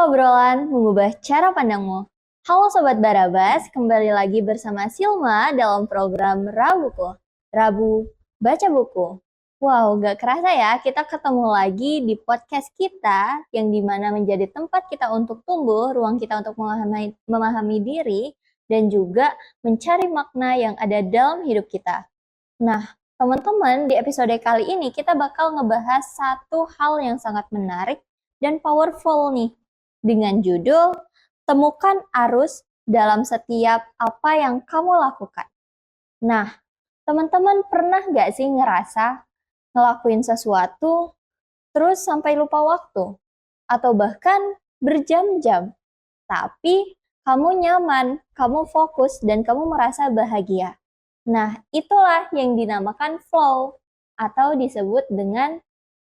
obrolan mengubah cara pandangmu. Halo Sobat Barabas, kembali lagi bersama Silma dalam program Rabu Baca Buku. Wow, gak kerasa ya, kita ketemu lagi di podcast kita yang dimana menjadi tempat kita untuk tumbuh, ruang kita untuk memahami diri, dan juga mencari makna yang ada dalam hidup kita. Nah, teman-teman, di episode kali ini kita bakal ngebahas satu hal yang sangat menarik dan powerful nih, dengan judul Temukan Arus dalam Setiap Apa Yang Kamu Lakukan. Nah, teman-teman pernah nggak sih ngerasa ngelakuin sesuatu terus sampai lupa waktu? Atau bahkan berjam-jam, tapi kamu nyaman, kamu fokus, dan kamu merasa bahagia. Nah, itulah yang dinamakan flow atau disebut dengan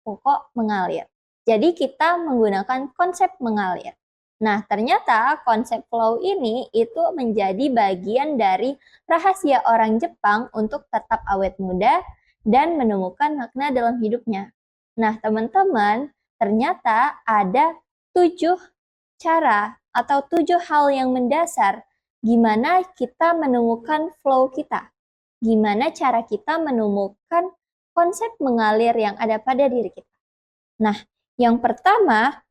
pokok mengalir. Jadi kita menggunakan konsep mengalir. Nah, ternyata konsep flow ini itu menjadi bagian dari rahasia orang Jepang untuk tetap awet muda dan menemukan makna dalam hidupnya. Nah, teman-teman, ternyata ada 7 cara atau 7 hal yang mendasar gimana kita menemukan flow kita. Gimana cara kita menemukan konsep mengalir yang ada pada diri kita. Nah, yang pertama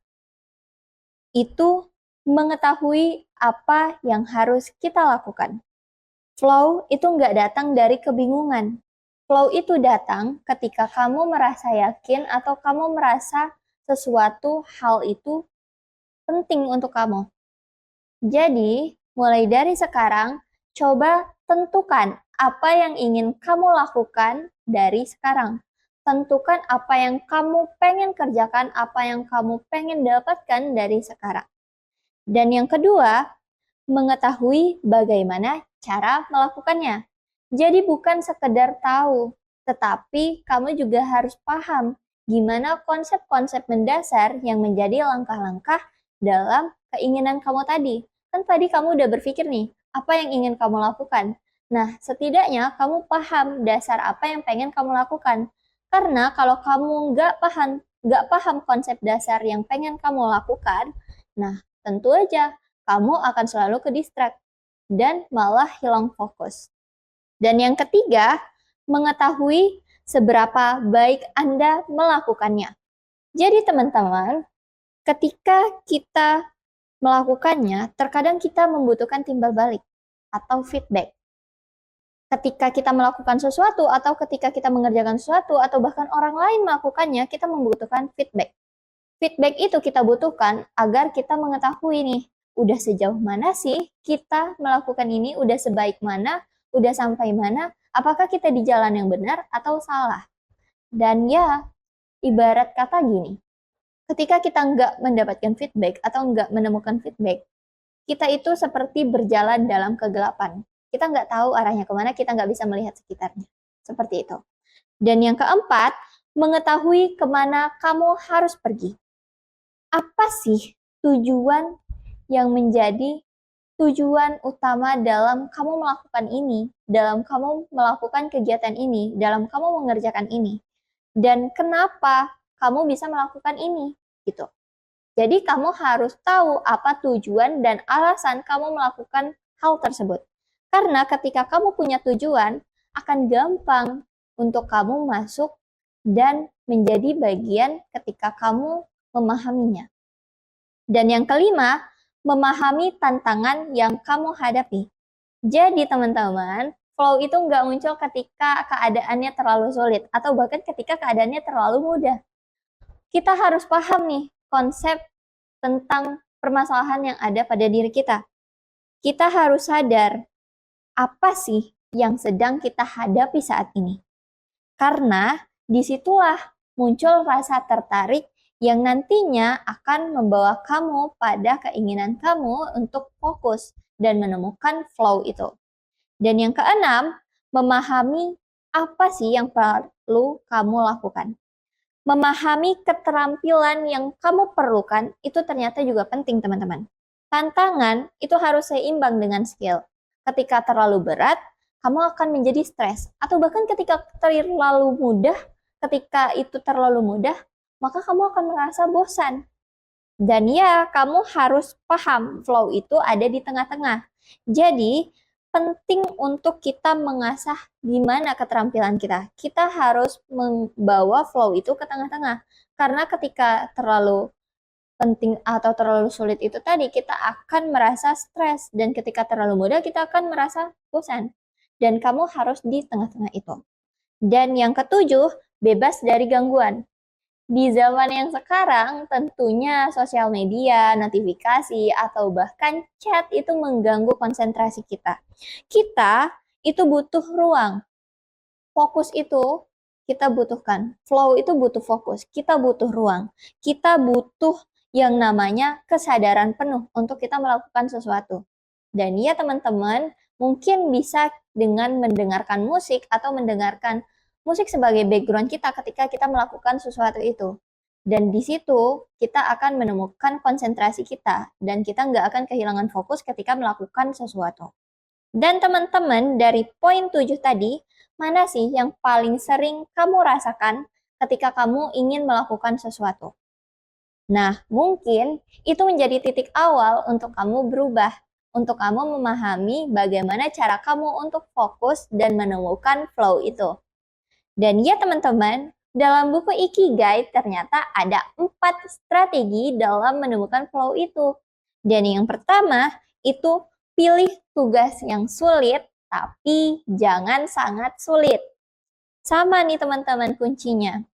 itu mengetahui apa yang harus kita lakukan. Flow itu nggak datang dari kebingungan. Flow itu datang ketika kamu merasa yakin atau kamu merasa sesuatu hal itu penting untuk kamu. Jadi, mulai dari sekarang, coba tentukan apa yang ingin kamu lakukan dari sekarang. Tentukan apa yang kamu pengen kerjakan, apa yang kamu pengen dapatkan dari sekarang. Dan yang kedua, mengetahui bagaimana cara melakukannya. Jadi bukan sekedar tahu, tetapi kamu juga harus paham gimana konsep-konsep mendasar yang menjadi langkah-langkah dalam keinginan kamu tadi. Kan tadi kamu udah berpikir nih, apa yang ingin kamu lakukan. Nah, setidaknya kamu paham dasar apa yang pengen kamu lakukan. Karena kalau kamu nggak paham konsep dasar yang pengen kamu lakukan, nah tentu aja kamu akan selalu ke distract dan malah hilang fokus. Dan yang ketiga, mengetahui seberapa baik Anda melakukannya. Jadi teman-teman, ketika kita melakukannya, terkadang kita membutuhkan timbal balik atau feedback. Ketika kita melakukan sesuatu atau ketika kita mengerjakan sesuatu atau bahkan orang lain melakukannya, kita membutuhkan feedback. Feedback itu kita butuhkan agar kita mengetahui nih, udah sejauh mana sih kita melakukan ini, udah sebaik mana, udah sampai mana, apakah kita di jalan yang benar atau salah. Dan ya, ibarat kata gini, ketika kita nggak mendapatkan feedback atau nggak menemukan feedback, kita itu seperti berjalan dalam kegelapan. Kita nggak tahu arahnya kemana, kita nggak bisa melihat sekitarnya. Seperti itu. Dan yang keempat, mengetahui kemana kamu harus pergi. Apa sih tujuan yang menjadi tujuan utama dalam kamu melakukan ini, dalam kamu melakukan kegiatan ini, dalam kamu mengerjakan ini, dan kenapa kamu bisa melakukan ini, gitu. Jadi kamu harus tahu apa tujuan dan alasan kamu melakukan hal tersebut. Karena ketika kamu punya tujuan, akan gampang untuk kamu masuk dan menjadi bagian ketika kamu memahaminya. Dan yang kelima, memahami tantangan yang kamu hadapi. Jadi teman-teman, flow itu nggak muncul ketika keadaannya terlalu sulit atau bahkan ketika keadaannya terlalu mudah. Kita harus paham nih konsep tentang permasalahan yang ada pada diri kita. Kita harus sadar apa sih yang sedang kita hadapi saat ini. Karena disitulah muncul rasa tertarik yang nantinya akan membawa kamu pada keinginan kamu untuk fokus dan menemukan flow itu. Dan yang keenam, memahami apa sih yang perlu kamu lakukan. Memahami keterampilan yang kamu perlukan itu ternyata juga penting, teman-teman. Tantangan itu harus seimbang dengan skill. Ketika terlalu berat, kamu akan menjadi stres. Atau bahkan ketika terlalu mudah, maka kamu akan merasa bosan. Dan ya, kamu harus paham flow itu ada di tengah-tengah. Jadi, penting untuk kita mengasah gimana keterampilan kita. Kita harus membawa flow itu ke tengah-tengah. Karena ketika terlalu penting atau terlalu sulit itu tadi, kita akan merasa stres. Dan ketika terlalu mudah, kita akan merasa bosan. Dan kamu harus di tengah-tengah itu. Dan yang ketujuh, bebas dari gangguan. Di zaman yang sekarang, tentunya sosial media, notifikasi, atau bahkan chat itu mengganggu konsentrasi kita. Kita itu butuh ruang. Fokus itu kita butuhkan. Flow itu butuh fokus. Kita butuh ruang. Kita butuh yang namanya kesadaran penuh untuk kita melakukan sesuatu. Dan ya teman-teman, mungkin bisa dengan mendengarkan musik atau mendengarkan musik sebagai background kita ketika kita melakukan sesuatu itu. Dan di situ kita akan menemukan konsentrasi kita dan kita nggak akan kehilangan fokus ketika melakukan sesuatu. Dan teman-teman, dari poin 7 tadi, mana sih yang paling sering kamu rasakan ketika kamu ingin melakukan sesuatu? Nah, mungkin itu menjadi titik awal untuk kamu berubah, untuk kamu memahami bagaimana cara kamu untuk fokus dan menemukan flow itu. Dan ya teman-teman, dalam buku Ikigai ternyata ada 4 strategi dalam menemukan flow itu. Dan yang pertama itu pilih tugas yang sulit, tapi jangan sangat sulit. Sama nih teman-teman kuncinya.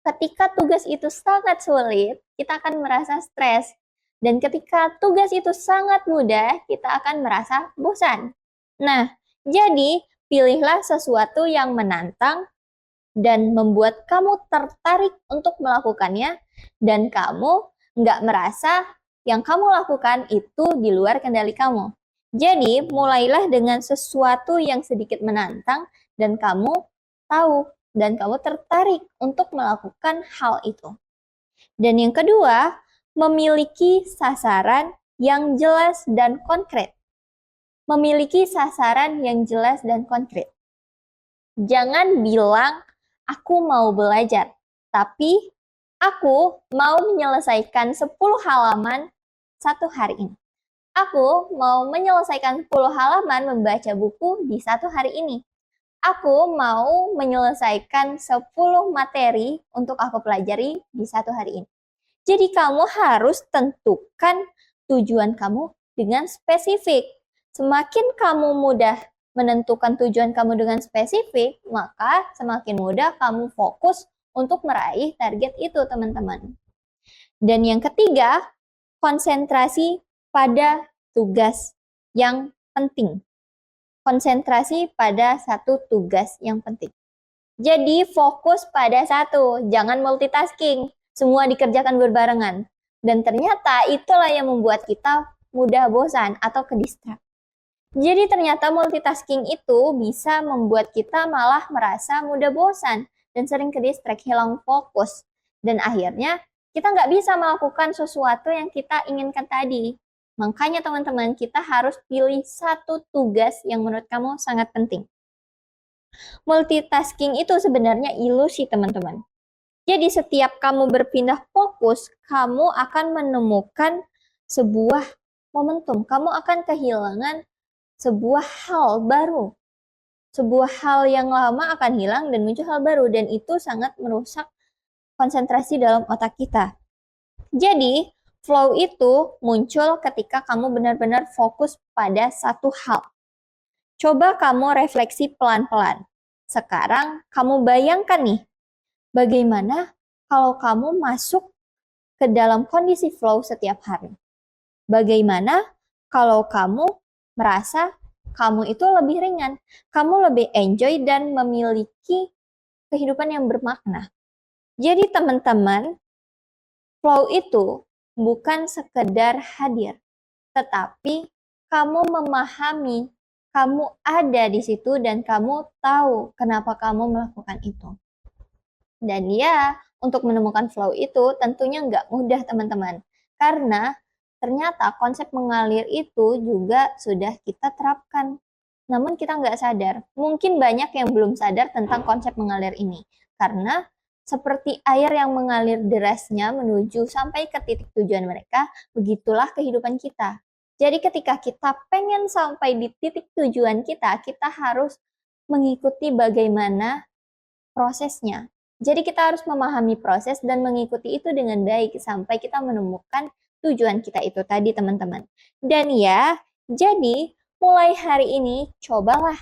Ketika tugas itu sangat sulit, kita akan merasa stres. Dan ketika tugas itu sangat mudah, kita akan merasa bosan. Nah, jadi pilihlah sesuatu yang menantang dan membuat kamu tertarik untuk melakukannya, dan kamu nggak merasa yang kamu lakukan itu di luar kendali kamu. Jadi, mulailah dengan sesuatu yang sedikit menantang, dan kamu tahu, dan kamu tertarik untuk melakukan hal itu. Dan yang kedua, memiliki sasaran yang jelas dan konkret. Memiliki sasaran yang jelas dan konkret. Jangan bilang, aku mau belajar, tapi aku mau menyelesaikan 10 halaman satu hari ini. Aku mau menyelesaikan 10 halaman membaca buku di satu hari ini. Aku mau menyelesaikan 10 materi untuk aku pelajari di satu hari ini. Jadi kamu harus tentukan tujuan kamu dengan spesifik. Semakin kamu mudah menentukan tujuan kamu dengan spesifik, maka semakin mudah kamu fokus untuk meraih target itu, teman-teman. Dan yang ketiga, konsentrasi pada tugas yang penting. Konsentrasi pada satu tugas yang penting. Jadi fokus pada satu, jangan multitasking. Semua dikerjakan berbarengan. Dan ternyata itulah yang membuat kita mudah bosan atau kedistrak. Jadi ternyata multitasking itu bisa membuat kita malah merasa mudah bosan dan sering kedistrak, hilang fokus. Dan akhirnya kita nggak bisa melakukan sesuatu yang kita inginkan tadi. Makanya teman-teman, kita harus pilih satu tugas yang menurut kamu sangat penting. Multitasking itu sebenarnya ilusi, teman-teman. Jadi setiap kamu berpindah fokus, kamu akan menemukan sebuah momentum. Kamu akan kehilangan sebuah hal baru. Sebuah hal yang lama akan hilang dan muncul hal baru. Dan itu sangat merusak konsentrasi dalam otak kita. Jadi, flow itu muncul ketika kamu benar-benar fokus pada satu hal. Coba kamu refleksi pelan-pelan. Sekarang kamu bayangkan nih, bagaimana kalau kamu masuk ke dalam kondisi flow setiap hari? Bagaimana kalau kamu merasa kamu itu lebih ringan, kamu lebih enjoy dan memiliki kehidupan yang bermakna. Jadi teman-teman, flow itu bukan sekedar hadir, tetapi kamu memahami, kamu ada di situ dan kamu tahu kenapa kamu melakukan itu. Dan ya, untuk menemukan flow itu tentunya nggak mudah teman-teman, karena ternyata konsep mengalir itu juga sudah kita terapkan. Namun kita nggak sadar. Mungkin banyak yang belum sadar tentang konsep mengalir ini. Karena Seperti air yang mengalir derasnya menuju sampai ke titik tujuan mereka, begitulah kehidupan kita. Jadi ketika kita pengen sampai di titik tujuan kita harus mengikuti bagaimana prosesnya. Jadi kita harus memahami proses dan mengikuti itu dengan baik sampai kita menemukan tujuan kita itu tadi, teman-teman. Dan ya, jadi mulai hari ini cobalah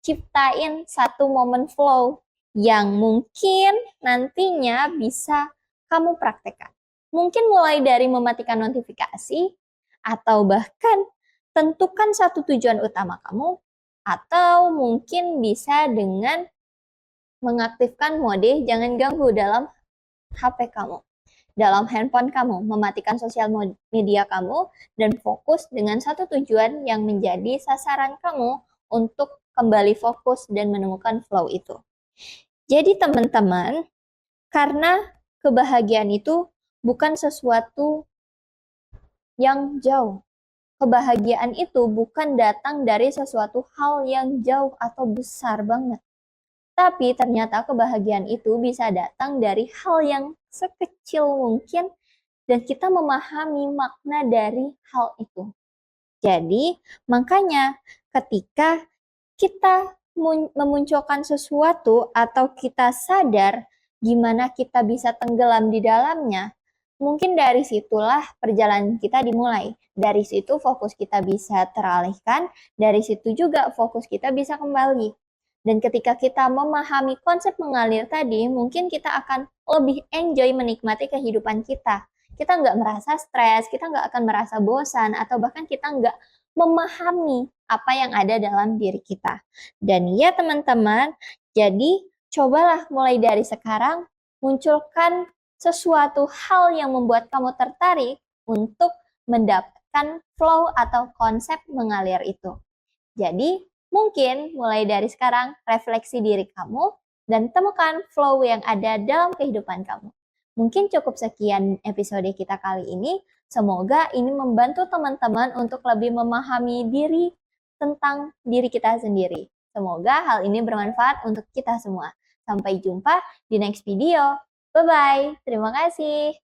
ciptain satu momen flow yang mungkin nantinya bisa kamu praktekkan. Mungkin mulai dari mematikan notifikasi, atau bahkan tentukan satu tujuan utama kamu, atau mungkin bisa dengan mengaktifkan mode jangan ganggu dalam HP kamu, dalam handphone kamu, mematikan sosial media kamu, dan fokus dengan satu tujuan yang menjadi sasaran kamu untuk kembali fokus dan menemukan flow itu. Jadi teman-teman, karena kebahagiaan itu bukan sesuatu yang jauh. Kebahagiaan itu bukan datang dari sesuatu hal yang jauh atau besar banget. Tapi ternyata kebahagiaan itu bisa datang dari hal yang sekecil mungkin dan kita memahami makna dari hal itu. Jadi, makanya ketika kita memunculkan sesuatu atau kita sadar gimana kita bisa tenggelam di dalamnya, mungkin dari situlah perjalanan kita dimulai. Dari situ fokus kita bisa teralihkan, dari situ juga fokus kita bisa kembali. Dan ketika kita memahami konsep mengalir tadi, mungkin kita akan lebih enjoy menikmati kehidupan kita. Kita nggak merasa stres, kita nggak akan merasa bosan, atau bahkan kita nggak memahami apa yang ada dalam diri kita. Dan ya teman-teman, jadi cobalah mulai dari sekarang munculkan sesuatu hal yang membuat kamu tertarik untuk mendapatkan flow atau konsep mengalir itu. Jadi mungkin mulai dari sekarang refleksi diri kamu dan temukan flow yang ada dalam kehidupan kamu. Mungkin cukup sekian episode kita kali ini. Semoga ini membantu teman-teman untuk lebih memahami diri tentang diri kita sendiri. Semoga hal ini bermanfaat untuk kita semua. Sampai jumpa di next video. Bye-bye. Terima kasih.